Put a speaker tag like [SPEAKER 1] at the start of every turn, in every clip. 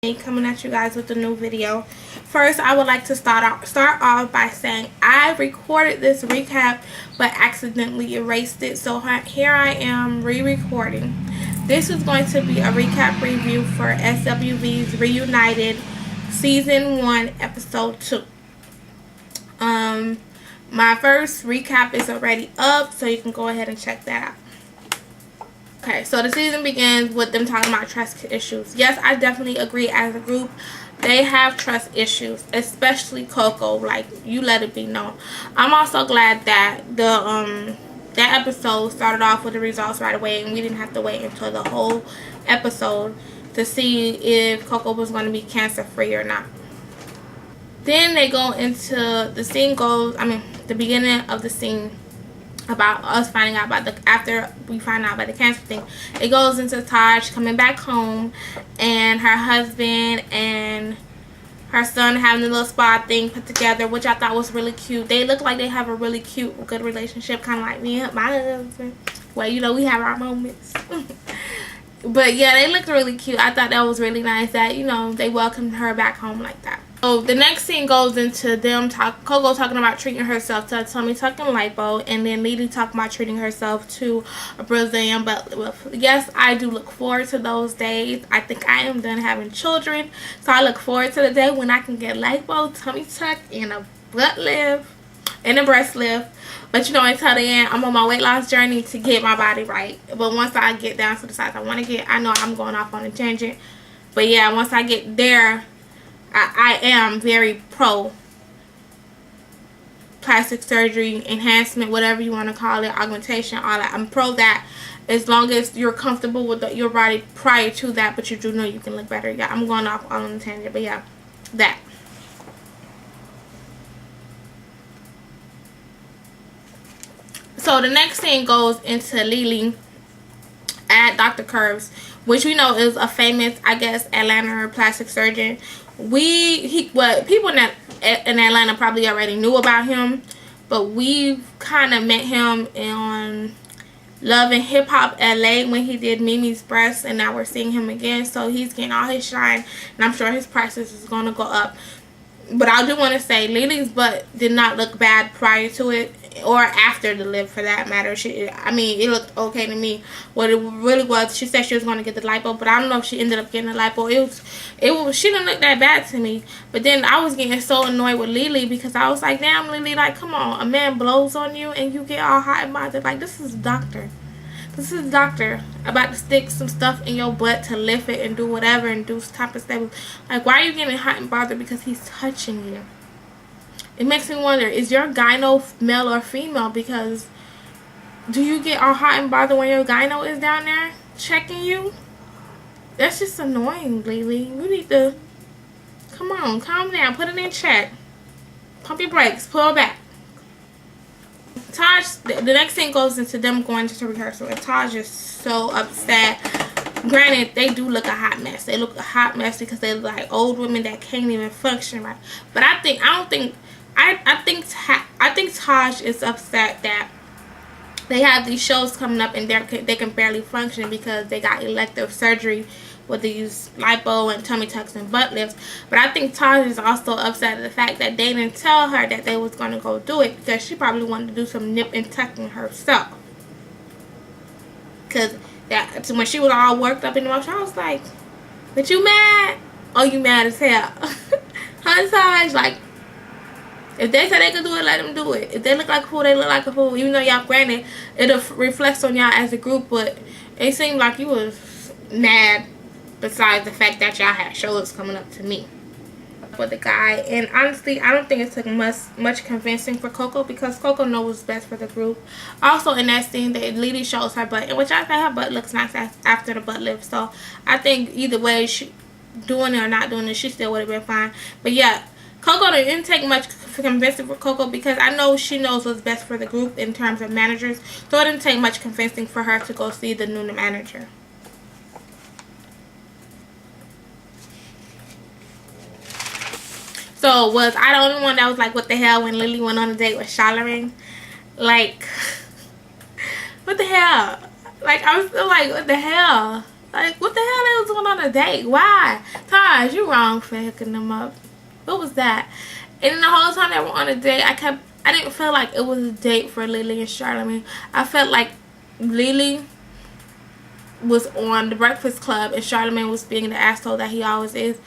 [SPEAKER 1] Coming at you guys with a new video. First, I would like to start off by saying I recorded this recap but accidentally erased it, so here I am re-recording. This is going to be a recap review for SWV's Reunited Season 1 Episode 2. My first recap is already up, so you can go ahead and check that out. Okay, so the season begins with them talking about trust issues. Yes, I definitely agree. As a group, they have trust issues, especially Coco. Like, you let it be known. I'm also glad that that episode started off with the results right away, and we didn't have to wait until the whole episode to see if Coco was going to be cancer free or not. Then they go into the scene the beginning of the scene about us finding out about after we find out about the cancer thing. It goes into Taj coming back home and her husband and her son having a little spa thing put together, which I thought was really cute. They look like they have a really cute, good relationship, kind of like me and my husband. Well, you know, we have our moments. But yeah, they looked really cute. I thought that was really nice that, you know, they welcomed her back home like that. So the next scene goes into them Coco talking about treating herself to a tummy tuck and lipo, and then Lily talking about treating herself to a Brazilian butt lift. Yes, I do look forward to those days. I think I am done having children, so I look forward to the day when I can get lipo, tummy tuck, and a butt lift and a breast lift. But you know, until then, I'm on my weight loss journey to get my body right. But once I get down to the size I want to get, I know I'm going off on a tangent, but yeah, once I get there, I am very pro plastic surgery, enhancement, whatever you want to call it, augmentation, all that. I'm pro that, as long as you're comfortable with your body prior to that, but you do know you can look better. Yeah, I'm going off on a tangent, but yeah, that. So the next scene goes into Lily at Dr. Curves, which we know is a famous, I guess, Atlanta plastic surgeon. People in Atlanta probably already knew about him, but we kind of met him on Love and Hip Hop LA when he did Mimi's breasts, and now we're seeing him again. So he's getting all his shine, and I'm sure his prices is going to go up. But I do want to say Lily's butt did not look bad prior to it or after the lift, for that matter. It looked okay to me. What it really was, she said she was going to get the lipo, but I don't know if she ended up getting the lipo. She didn't look that bad to me. But then I was getting so annoyed with Lily because I was like, damn, Lily, like, come on, a man blows on you and you get all hot and bothered. Like, this is a doctor. This is a doctor about to stick some stuff in your butt to lift it and do whatever and do type of stuff. Like, why are you getting hot and bothered because he's touching you? It makes me wonder, is your gyno male or female? Because do you get all hot and bothered when your gyno is down there checking you? That's just annoying, Lily. You need to, come on, calm down, put it in check. Pump your brakes, pull back. Taj, the next thing goes into them going to rehearsal, and Taj is so upset. Granted, they do look a hot mess. They look a hot mess because they look like old women that can't even function right. But I think Taj is upset that they have these shows coming up and they can barely function because they got elective surgery with these lipo and tummy tucks and butt lifts. But I think Taj is also upset at the fact that they didn't tell her that they was going to go do it, because she probably wanted to do some nip and tucking herself. Because when she was all worked up in the motion, I was like, but you mad? Oh, you mad as hell. Huh, Taj? Like, if they say they could do it, let them do it. If they look like a fool, they look like a fool. Even though y'all, granted, it'll reflect on y'all as a group, but it seemed like you was mad, besides the fact that y'all had shows coming up to me with the guy. And honestly, I don't think it took much convincing for Coco, because Coco knows what's best for the group. Also, in that scene, that Lily shows her butt, which I think her butt looks nice after the butt lift. So I think either way, she doing it or not doing it, she still would have been fine. But yeah, Coco didn't take much convincing for Coco, because I know she knows what's best for the group in terms of managers. So it didn't take much convincing for her to go see the new manager. So was I the only one that was like, what the hell, when Lily went on a date with Charlemagne? Like, what the hell? Like, I was still like, what the hell? Like, what the hell they was doing on a date? Why? Taj, you wrong for hooking them up. What was that? And then the whole time they were on a date, I didn't feel like it was a date for Lily and Charlamagne. I felt like Lily was on the Breakfast Club and Charlamagne was being the asshole that he always is.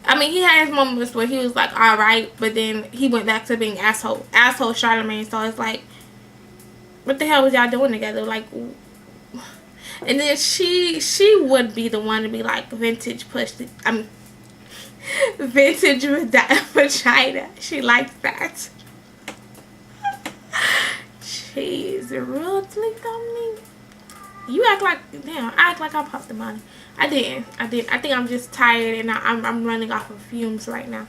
[SPEAKER 1] I mean, he had his moments where he was like, alright, but then he went back to being asshole Charlamagne. So it's like, what the hell was y'all doing together? Like, and then she would be the one to be like, vintage pussy. Vintage vagina. She likes that. Jeez, really, Dominique? You act like, damn, I act like I popped the money. I didn't. I think I'm just tired and I'm running off of fumes right now.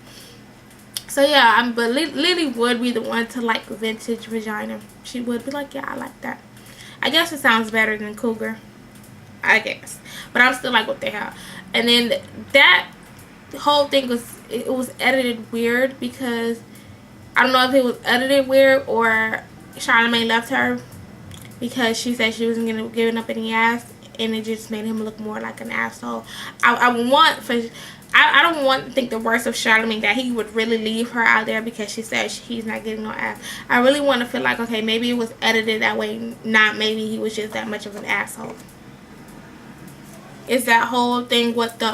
[SPEAKER 1] So yeah, but Lily would be the one to like vintage vagina. She would be like, yeah, I like that. I guess it sounds better than cougar. I guess. But I'm still like, what the hell? And then that whole thing was edited weird because I don't know if it was edited weird or Charlamagne left her because she said she wasn't giving up any ass, and it just made him look more like an asshole. I don't want to think the worst of Charlamagne, that he would really leave her out there because she said he's not getting no ass. I really want to feel like, okay, maybe it was edited that way, not maybe he was just that much of an asshole. Is that whole thing with the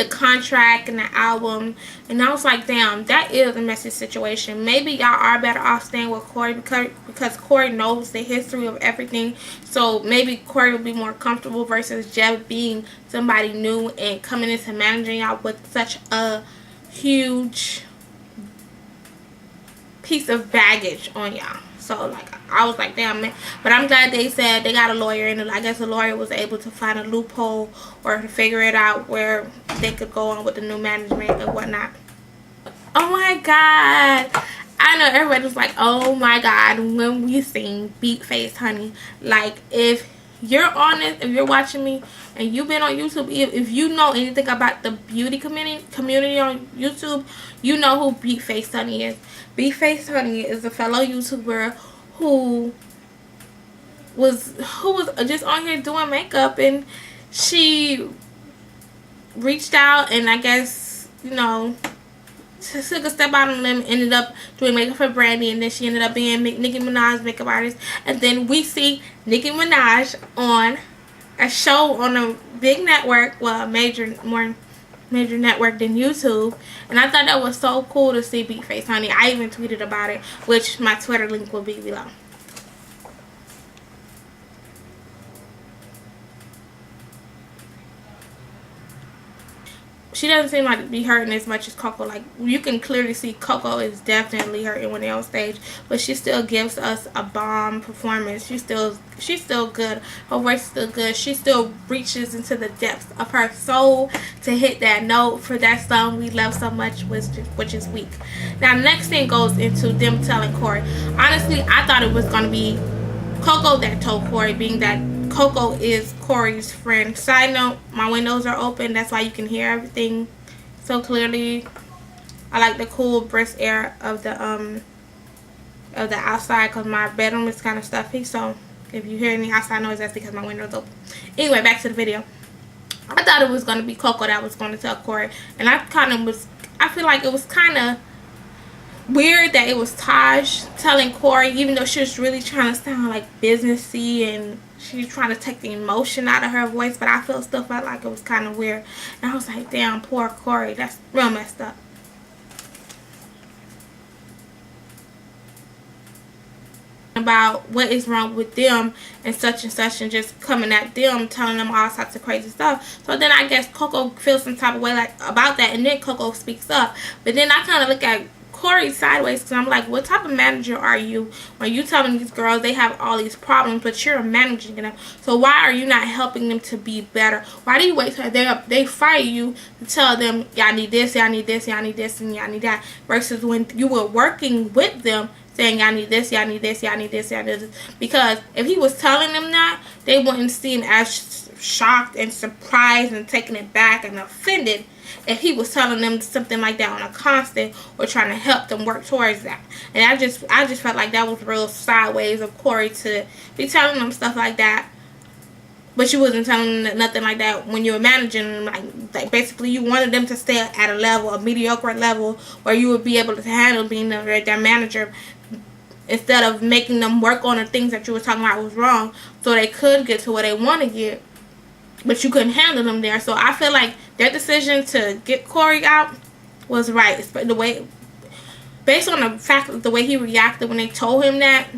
[SPEAKER 1] contract and the album, and I was like, damn, that is a messy situation. Maybe y'all are better off staying with Corey because Corey knows the history of everything, so maybe Corey will be more comfortable versus Jeff being somebody new and coming into managing y'all with such a huge piece of baggage on y'all. So like, I was like, damn, man. But I'm glad they said they got a lawyer, and I guess the lawyer was able to find a loophole or to figure it out where they could go on with the new management and whatnot. Oh my god, I know everybody was like, oh my god, when we sing Beat Face Honey. Like, if you're on this, if you're watching me and you've been on YouTube, if you know anything about the beauty community on YouTube, you know who Beat Face Honey is. Beat Face Honey is a fellow YouTuber who was just on here doing makeup, and she reached out and I guess, you know, took a step out on them, ended up doing makeup for Brandy, and then she ended up being Nicki Minaj's makeup artist. And then we see Nicki Minaj on a show on a big network, well, a more major network than YouTube, and I thought that was so cool to see Beat Face Honey. I even tweeted about it, which my Twitter link will be below. She doesn't seem like to be hurting as much as Coco. Like, you can clearly see Coco is definitely hurting when they're on stage, but she still gives us a bomb performance. She's still good. Her voice is still good. She still reaches into the depths of her soul to hit that note for that song we love so much, which is Weak. Now, the next thing goes into them telling Corey. Honestly, I thought it was going to be Coco that told Corey, being that Coco is Corey's friend. Side note, my windows are open. That's why you can hear everything so clearly. I like the cool, brisk air of the outside because my bedroom is kind of stuffy. So if you hear any outside noise, that's because my window's open. Anyway, back to the video. I thought it was going to be Coco that was going to tell Corey. And I feel like it was kind of weird that it was Taj telling Corey, even though she was really trying to sound like businessy and she's trying to take the emotion out of her voice, but I still felt like it was kind of weird. And I was like, damn, poor Corey, that's real messed up. About what is wrong with them and such, and just coming at them, telling them all sorts of crazy stuff. So then I guess Coco feels some type of way like about that, and then Coco speaks up. But then I kind of look at Corey sideways because I'm like, what type of manager are you when you telling these girls they have all these problems, but you're managing them? So why are you not helping them to be better? Why do you wait till they fire you to tell them y'all need this, y'all need this, y'all need this, and y'all need that, versus when you were working with them saying y'all need this, y'all need this, y'all need this, y'all need this? Because if he was telling them that, they wouldn't seem as shocked and surprised and taken it back and offended if he was telling them something like that on a constant or trying to help them work towards that. And I just felt like that was real sideways of Corey to be telling them stuff like that But you wasn't telling them nothing like that when you were managing them. Like basically you wanted them to stay at a level, a mediocre level, where you would be able to handle being their manager, instead of making them work on the things that you were talking about was wrong, so they could get to where they want to get, but you couldn't handle them there. So I feel like their decision to get Corey out was right. But based on the fact of the way he reacted when they told him that,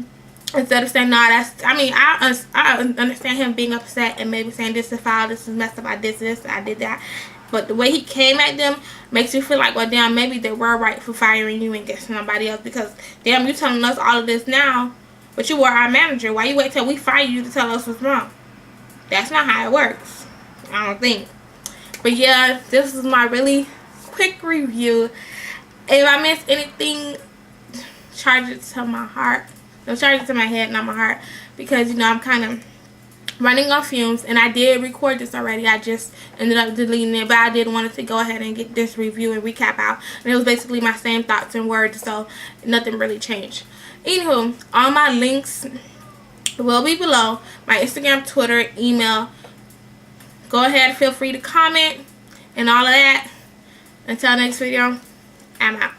[SPEAKER 1] instead of saying, nah, that's, I mean, I understand him being upset and maybe saying, this is foul, this is messed up, I did this, I did that. But the way he came at them makes you feel like, well, damn, maybe they were right for firing you and getting somebody else. Because, damn, you telling us all of this now, but you were our manager. Why you wait till we fire you to tell us what's wrong? That's not how it works, I don't think. But yeah, this is my really quick review. If I missed anything, charge it to my heart. Don't charge it to my head, not my heart, because, you know, I'm kind of running off fumes, and I did record this already. I just ended up deleting it, but I did want to go ahead and get this review and recap out, and it was basically my same thoughts and words, so nothing really changed. Anywho, all my links will be below. My Instagram, Twitter, email. Go ahead, feel free to comment and all of that. Until next video, I'm out.